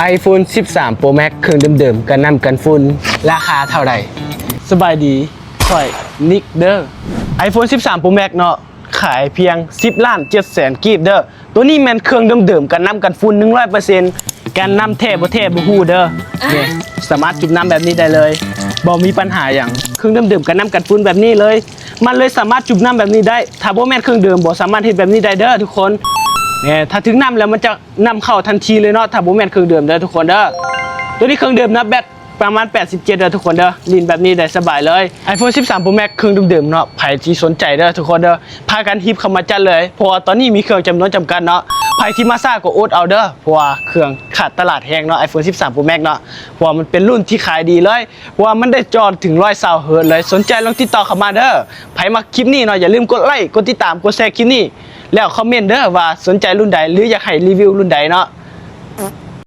iPhone 13 Pro Max เครื่องเดิมๆกันน้ำกันฝุ่นราคาเท่าไหร่สบายดีค่อยนิกเด้อ iPhone 13 Pro Max เนาะขายเพียง10,700,000กีบเด้อตัวนี้แม่นเครื่องเดิมๆกันน้ำกันฝุ่น 100% กันน้ำแท้บ่แท้บ่ฮู้เด้อเนี่ยสามารถจุ่มน้ำแบบนี้ได้เลยบ่มีปัญหาอย่างเครื่องเดิมๆกันน้ำกันฝุ่นแบบนี้เลยมันเลยสามารถจุ่มน้ำแบบนี้ได้ถ้าบ่แม่นเครื่องเดิมบ่สามารถเฮ็ดแบบนี้ได้เด้อทุกคนเนี่ยถ้าถึงน้ำแล้วมันจะนำเข้าทันทีเลยเนาะถ้าบ่แม่นเครื่องเดิมเด้อทุกคนเด้อตัวนี้เครื่องเดิมนะแบตประมาณ87เด้อทุกคนเด้อลินแบบนี้ได้สบายเลย iPhone 13 Pro Max เครื่องเดิมๆเนาะไผที่สนใจเด้อทุกคนเด้อพากันฮิปเข้ามาจัดเลยเพราะว่าตอนนี้มีเครื่องจำนวนจำกัดเนาะไผที่มาซ่าก็อดเอาเด้อเพราะว่าเครื่องขาดตลาดแฮงเนาะ iPhone 13 Pro Max เนาะเพราะว่ามันเป็นรุ่นที่ขายดีเลยเพราะว่ามันได้จอถึง120 เฮิร์ตซ์เลยสนใจลองติดต่อเข้ามาเด้อไผมาคลิปนี้เนาะอย่าลืมกดไลค์กดติดตามกดแชร์คลิปนี้แล้วคอมเมนต์เด้อว่าสนใจรุ่นใดหรืออยากให้รีวิวรุ่นใดเนาะ